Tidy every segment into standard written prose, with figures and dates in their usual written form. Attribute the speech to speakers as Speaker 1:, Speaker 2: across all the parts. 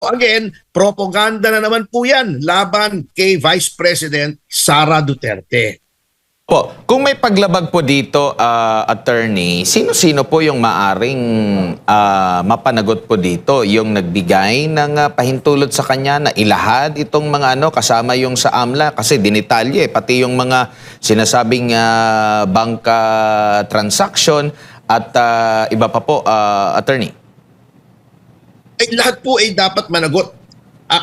Speaker 1: again, propaganda na naman po yan laban kay Vice President Sara Duterte.
Speaker 2: Po, kung may paglabag po dito, attorney, sino-sino po yung maaring mapanagot po dito? Yung nagbigay ng pahintulot sa kanya na ilahad itong mga kasama yung sa AMLA? Kasi dinitalye, pati yung mga sinasabing bangka transaction at iba pa po, attorney.
Speaker 1: Lahat po ay dapat managot.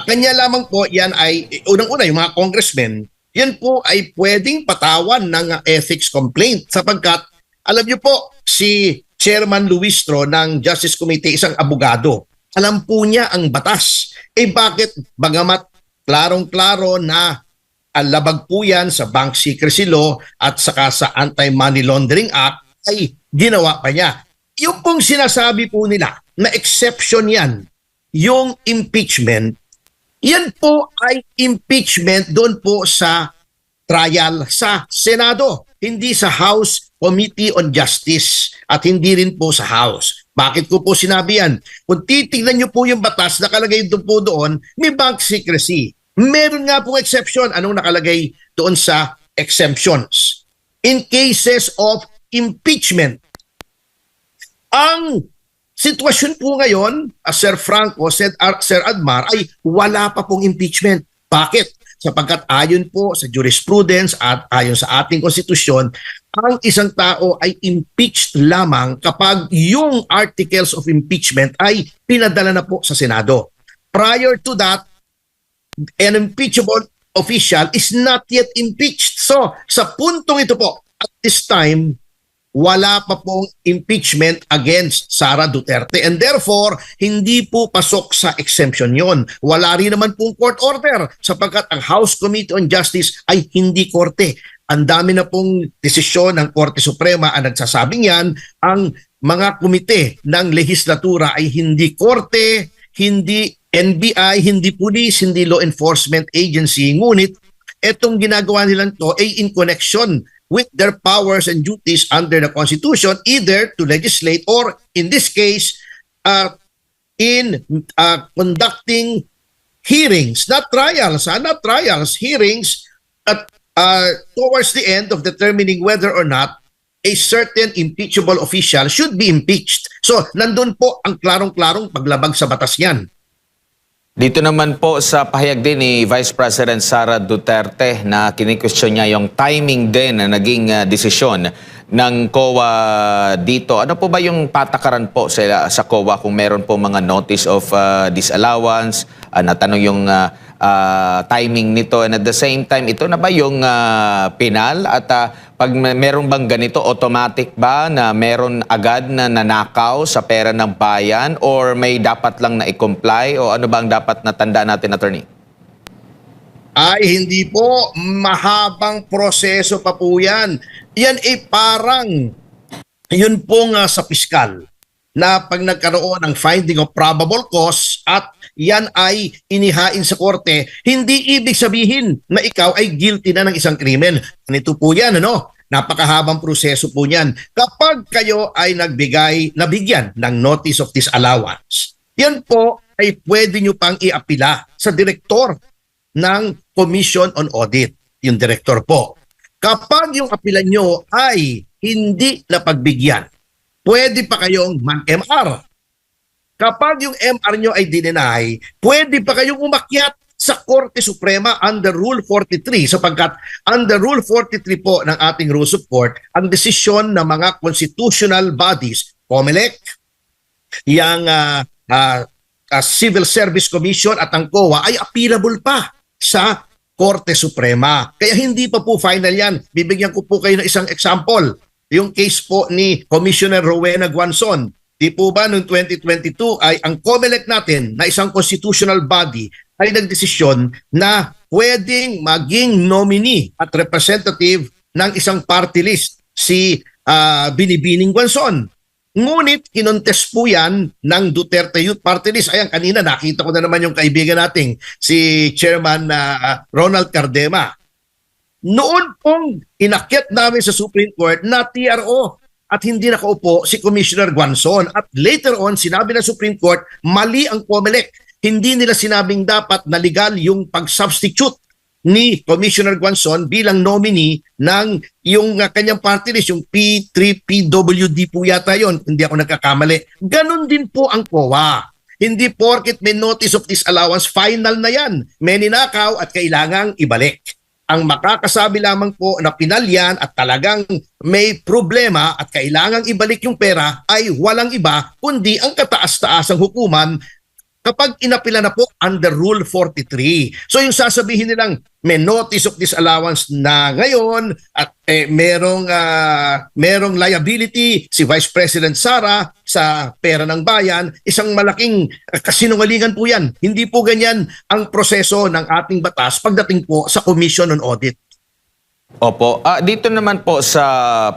Speaker 1: Kanya lamang po yan ay, unang-una, yung mga congressmen, yan po ay pwedeng patawan ng ethics complaint sapagkat, alam niyo po, si Chairman Luistro ng Justice Committee, isang abogado, alam po niya ang batas. Bakit bagamat klarong-klaro na labag po yan sa Bank Secrecy Law at saka sa Anti-Money Laundering Act, ay ginawa pa niya. Yung pong sinasabi po nila na exception yan, yung impeachment, yan po ay impeachment doon po sa trial sa Senado, hindi sa House Committee on Justice at hindi rin po sa House. Bakit ko po sinabi yan? Kung titignan nyo po yung batas, nakalagay doon po doon, may bank secrecy. Meron nga pong exception. Anong nakalagay doon sa exemptions? In cases of impeachment. Ang sitwasyon po ngayon, Sir Franco, Sir Admar, ay wala pa pong impeachment. Bakit? Sapagkat ayon po sa jurisprudence at ayon sa ating konstitusyon, ang isang tao ay impeached lamang kapag yung articles of impeachment ay pinadala na po sa Senado. Prior to that, an impeachable official is not yet impeached. So, sa puntong ito po, at this time, wala pa pong impeachment against Sara Duterte and therefore hindi po pasok sa exemption yon. Wala rin naman pong court order sapagkat ang House Committee on Justice ay hindi korte. Ang dami na pong desisyon ng Korte Suprema ang nagsasabing yan. Ang mga komite ng legislatura ay hindi korte, hindi NBI, hindi police, hindi law enforcement agency. Ngunit etong ginagawa nilang to ay in connection with their powers and duties under the Constitution, either to legislate or, in this case, in conducting hearings, not trials, hearings at towards the end of determining whether or not a certain impeachable official should be impeached. So, nandun po ang klarong-klarong paglabag sa batas niyan.
Speaker 2: Dito naman po sa pahayag din ni Vice President Sara Duterte na kini-question niya yung timing din na naging desisyon ng COA dito. Ano po ba yung patakaran po sa COA kung meron po mga notice of disallowance? Natanong yung timing nito and at the same time, ito na ba yung penal? At pag meron bang ganito, automatic ba na meron agad na nanakaw sa pera ng bayan or may dapat lang na i-comply o ano ba ang dapat na tanda natin, attorney?
Speaker 1: Ay, hindi po. Mahabang proseso pa po yan. Yan ay parang, yun po nga sa piskal na pag nagkaroon ng finding of probable cause at yan ay inihain sa korte, hindi ibig sabihin na ikaw ay guilty na ng isang krimen. Ganito po yan, ano? Napakahabang proseso po yan. Kapag kayo ay nabigyan ng notice of disallowance, yan po ay pwede nyo pang iapila sa direktor ng Commission on Audit, yung direktor po. Kapag yung apila nyo ay hindi napagbigyan, pwede pa kayong mag-MR. Kapag yung MR nyo ay dinenay, pwede pa kayong umakyat sa Korte Suprema under Rule 43 sapagkat under Rule 43 po ng ating Rules of Court, ang desisyon ng mga constitutional bodies, COMELEC, yung Civil Service Commission at ang COA ay appealable pa sa Korte Suprema. Kaya hindi pa po final yan. Bibigyan ko po kayo ng isang example. Yung case po ni Commissioner Rowena Guanzon. Di po ba noong 2022 ay ang COMELEC natin na isang constitutional body ay nagdesisyon na pwedeng maging nominee at representative ng isang party list si Binibining Guanzon. Ngunit kinontes po yan ng Duterte Youth Party List. Ayan, kanina nakita ko na naman yung kaibigan nating si Chairman Ronald Cardema. Noon pong inakyat namin sa Supreme Court na TRO at hindi nakaupo si Commissioner Guanzon. At later on, sinabi ng Supreme Court, mali ang COMELEC. hindi nila sinabing dapat na legal yung pag-substitute ni Commissioner Guanzon bilang nominee ng yung kanyang party list, yung P3PWD po yata yon, hindi ako nagkakamali. Ganon din po ang COA. Hindi porket may notice of disallowance, final na yan. May ninakaw at kailangang ibalik. Ang makakasabi lamang po na pinalyan at talagang may problema at kailangang ibalik yung pera ay walang iba kundi ang kataas-taasang hukuman kapag inapila na po under Rule 43. So yung sasabihin nilang may notice of disallowance na ngayon at merong liability si Vice President Sara sa pera ng bayan, isang malaking kasinungalingan po yan. Hindi po ganyan ang proseso ng ating batas pagdating po sa Commission on Audit.
Speaker 2: Opo. Dito naman po sa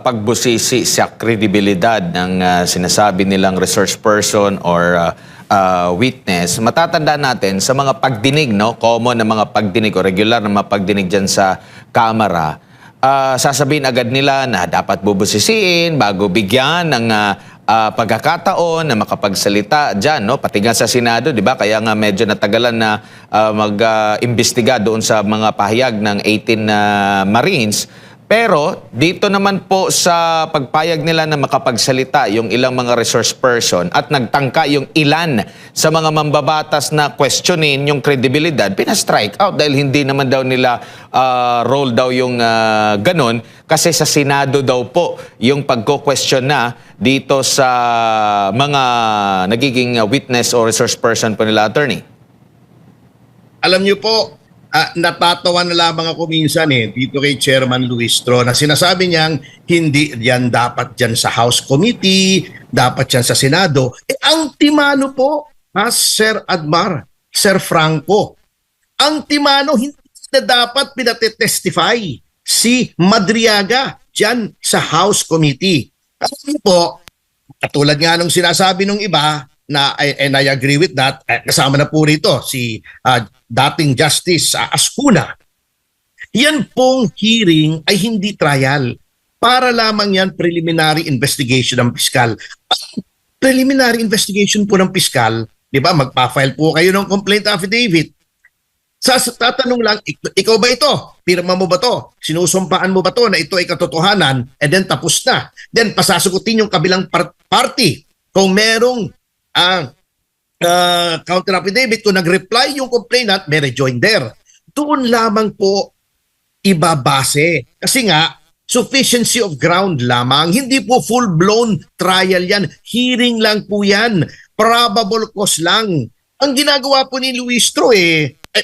Speaker 2: pagbusisi sa kredibilidad ng sinasabi nilang research person or witness, matatanda natin sa mga pagdinig, no? Common na mga pagdinig o regular na mga pagdinig dyan sa Kamara, sasabihin agad nila na dapat bubusisiin bago bigyan ng pagkakataon na makapagsalita dyan, no? Pati nga sa Senado, di ba? Kaya nga medyo natagalan na mag-imbestiga doon sa mga pahayag ng 18 Marines. Pero dito naman po sa pagpayag nila na makapagsalita yung ilang mga resource person at nagtangka yung ilan sa mga mambabatas na questionin yung kredibilidad, pina-strike out dahil hindi naman daw nila roll daw yung ganon kasi sa Senado daw po yung pagko-question na dito sa mga nagiging witness o resource person po nila, attorney.
Speaker 1: Alam niyo po, natatawa na lamang ako minsan dito kay Chairman Luistro na sinasabi niyang hindi yan dapat dyan sa House Committee, dapat dyan sa Senado. Ang timano po, Sir Admar, Sir Franco, ang timano hindi na dapat pinatestify si Madriaga dyan sa House Committee. Kasi po, katulad nga nung sinasabi nung iba, and I agree with that, kasama na po rito si dating Justice Ascuna. Yan pong hearing ay hindi trial. Para lamang yan preliminary investigation ng piskal. Preliminary investigation po ng piskal, di ba, magpa-file po kayo ng complaint affidavit. Tatanong lang, ikaw ba ito? Pirma mo ba to? Sinusumpaan mo ba to na ito ay katotohanan? And then tapos na. Then pasasagutin yung kabilang party. Kung merong counter affidavit, kung nag-reply yung complainant, may rejoinder. Doon lamang po ibabase. Kasi nga, sufficiency of ground lamang. Hindi po full-blown trial yan. Hearing lang po yan. Probable cause lang. Ang ginagawa po ni Luistro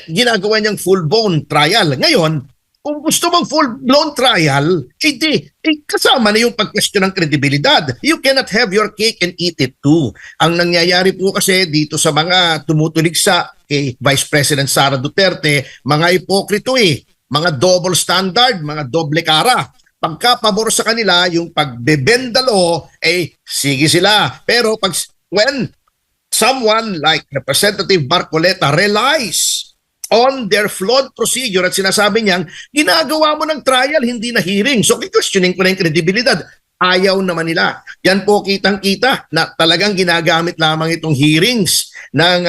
Speaker 1: ginagawa niyang full-blown trial. Ngayon, kung gusto mong full-blown trial, kasama na yung pag-question ng kredibilidad. You cannot have your cake and eat it too. Ang nangyayari po kasi dito sa mga tumutulig sa kay Vice President Sara Duterte, mga ipokrito mga double standard, mga doble kara. Pagka pabor sa kanila, yung pagbebendalo, sige sila. Pero when someone like Representative Marcoleta relies on their flawed procedure at sinasabi niyang, ginagawa mo ng trial, hindi na hearing. So, questioning ko na yung kredibilidad. Ayaw naman nila. Yan po kitang-kita na talagang ginagamit lamang itong hearings ng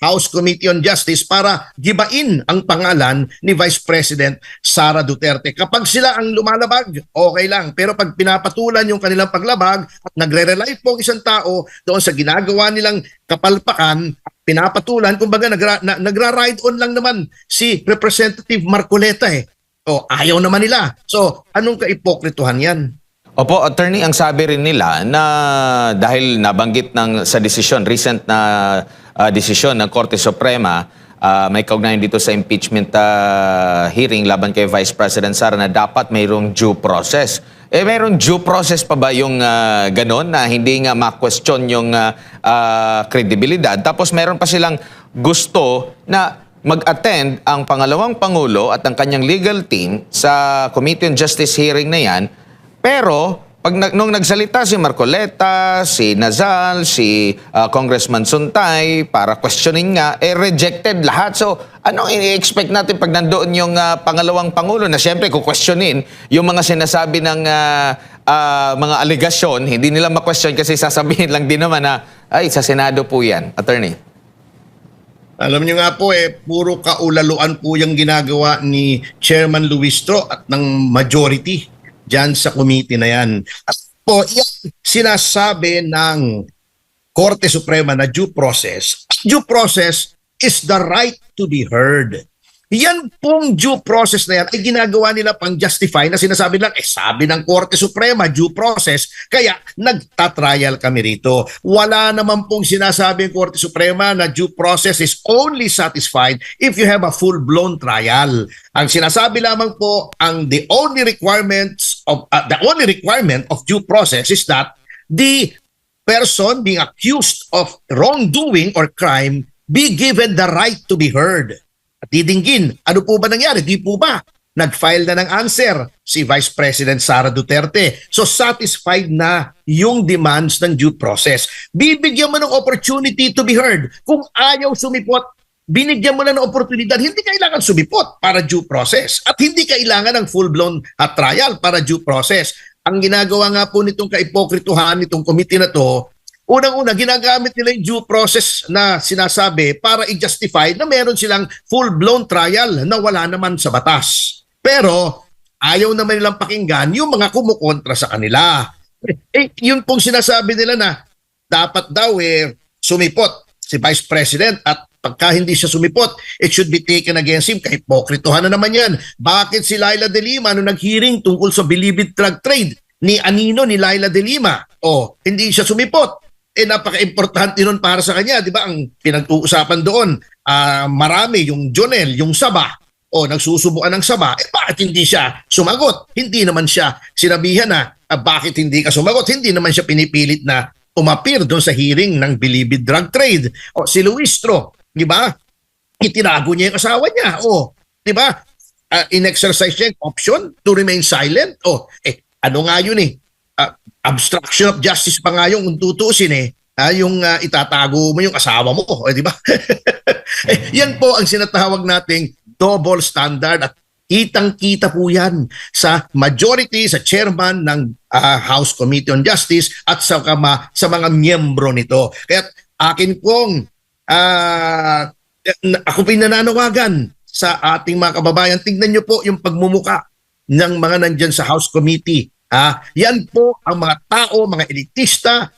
Speaker 1: House Committee on Justice para gibain ang pangalan ni Vice President Sara Duterte. Kapag sila ang lumalabag, okay lang. Pero pag pinapatulan yung kanilang paglabag at nagre-rely po ang isang tao doon sa ginagawa nilang kapalpakan, pinapatulan, kumbaga nagra-ride on lang naman si Representative Marcoleta O ayaw naman nila. So, anong kaipokrituhan yan?
Speaker 2: Opo, attorney, ang sabi rin nila na dahil nabanggit sa desisyon, recent na desisyon ng Korte Suprema, may kaugnayan dito sa impeachment hearing laban kay Vice President Sara na dapat mayroong due process. Mayroong due process pa ba yung ganon na hindi nga ma-question yung kredibilidad? Tapos mayroon pa silang gusto na mag-attend ang pangalawang Pangulo at ang kanyang legal team sa Committee on Justice hearing na yan. Pero nung nagsalita si Marcoleta, si Nazal, si Congressman Suntay para questioning nga, rejected lahat. So, anong i-expect natin pag nandoon yung pangalawang Pangulo na siyempre kukwestiyonin yung mga sinasabi ng mga aligasyon, hindi nila ma-question kasi sasabihin lang din naman na, ay, sa Senado po yan, attorney.
Speaker 1: Alam niyo nga po puro kaulaluan po yung ginagawa ni Chairman Luistro at ng majority dyan sa committee na yan. At po, yan sinasabi ng Korte Suprema na due process. Due process is the right to be heard. Yan pong due process na yan ay ginagawa nila pang justify na sinasabi lang, sabi ng Korte Suprema, due process, kaya nagtatrial kami rito. Wala naman pong sinasabi ng Korte Suprema na due process is only satisfied if you have a full-blown trial. Ang sinasabi lamang po, the only requirement of due process is that the person being accused of wrongdoing or crime be given the right to be heard. At didinggin, ano po ba nangyari? Di po ba? Nag-file na ng answer si Vice President Sara Duterte. So satisfied na yung demands ng due process. Bibigyan mo ng opportunity to be heard. Kung ayaw sumipot, binigyan mo na ng oportunidad. Hindi kailangan sumipot para due process. At hindi kailangan ng full-blown trial para due process. Ang ginagawa nga po nitong kaipokrituhan nitong committee na to, unang-una, ginagamit nila yung due process na sinasabi para i-justify na meron silang full-blown trial na wala naman sa batas. Pero ayaw naman nilang pakinggan yung mga kumukontra sa kanila. Yun pong sinasabi nila na dapat daw sumipot si Vice President at pagka hindi siya sumipot, it should be taken against him. Kahipokrituhan na naman yan. Bakit si Laila De Lima nung nag-hearing tungkol sa Bilibid drug trade ni Anino ni Laila De Lima, hindi siya sumipot? Napaka-importante nun para sa kanya, di ba? Ang pinag-uusapan doon, marami yung Jonel, yung Saba, nagsusubukan ng Saba, bakit hindi siya sumagot? Hindi naman siya sinabihan na, bakit hindi ka sumagot? Hindi naman siya pinipilit na umapir doon sa hearing ng Bilibid drug trade. Si Luistro, di ba? Itinago niya yung asawa niya. Di ba? In-exercise niya yung option to remain silent. Ano nga yun obstruction of justice pa nga yung tutusin yung itatago mo yung asawa mo, di ba? Yan po ang sinatawag nating double standard at kitang-kita po yan sa majority, sa chairman ng House Committee on Justice at sa mga miyembro nito. Kaya akin pong ako pinananawagan sa ating mga kababayan, tignan nyo po yung pagmumuka ng mga nandyan sa House Committee. Yan po ang mga tao, mga elitista,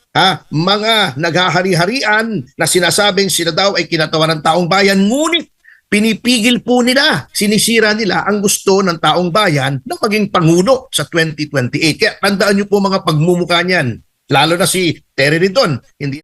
Speaker 1: mga naghahari-harian na sinasabing sila daw ay kinatawa ng taong bayan, ngunit pinipigil po nila, sinisira nila ang gusto ng taong bayan na maging pangulo sa 2028. Kaya tandaan nyo po mga pagmumukha niyan, lalo na si Terry Ridon. Hindi